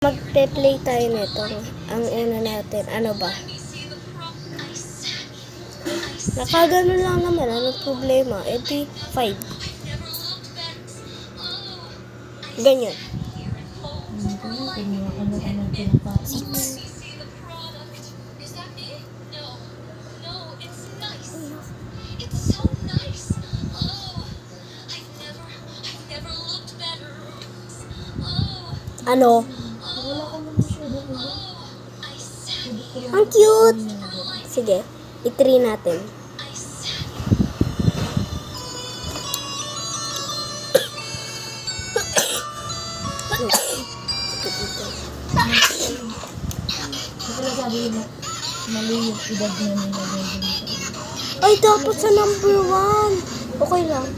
Magpe-play tayo nito. Ang una natin, ano ba? Nakagano lang naman, ano problema? E di 5. Ganyan. 6. Ano? Ang cute! Sige, i-3 natin. Mali yung edad na nilagay dun sa Ay, dapat sa number 1. Okay lang.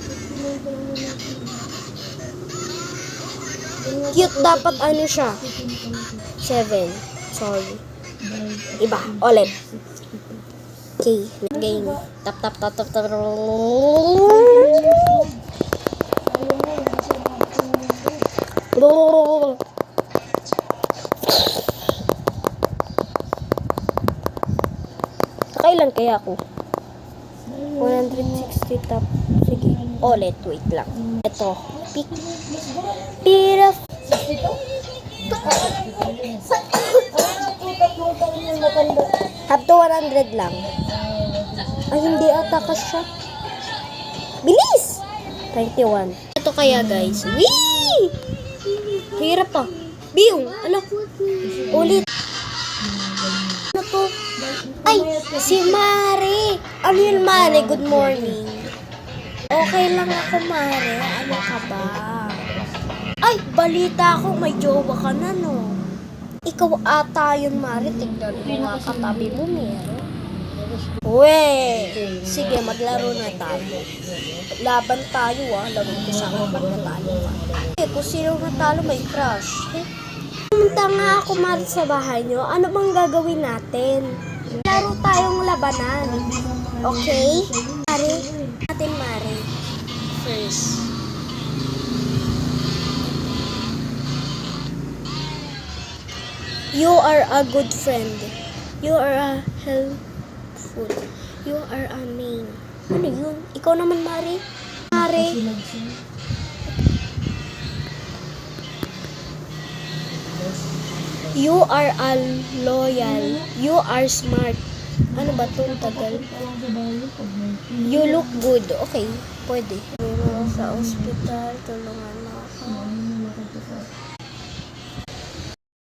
Cute dapat ano siya? 7. Sorry. Iba. Ulit. Okay. Game. Tap. Nakailan kaya ako? 160 tap. Sige. Ulit. Wait lang. Ito. Pick. Pira. Up to 100 lang. Ay, hindi ata siya. Bilis! 21. Ito kaya, guys. Wee! Hirap pa. Biyong! Ano? Ulit. Ano to? Ay! Si Mare! Ano yun, Mare? Good morning. Okay lang ako, Mare. Ano ka ba? Ay! Balita ko, may jowa ka na, no? Ikaw ata yun, Mare. Tignan mo nga katabi mo, meron. Uwe! Sige, maglaro na tayo. Laban tayo, Laro ko sa akin, magkatalo ka. Kung sino natalo, may crush. Pumunta nga ako, Mare, sa bahay nyo. Ano bang gagawin natin? Laro tayong labanan. Okay? Mare, natin, Mare. First. You are a good friend. You are a helpful. You are a main. Ano yun? Ikaw naman, Mare. Mare. You are a loyal. You are smart. Ano ba ito? Tagal. You look good. Okay. Pwede. Sa ospital, tulungan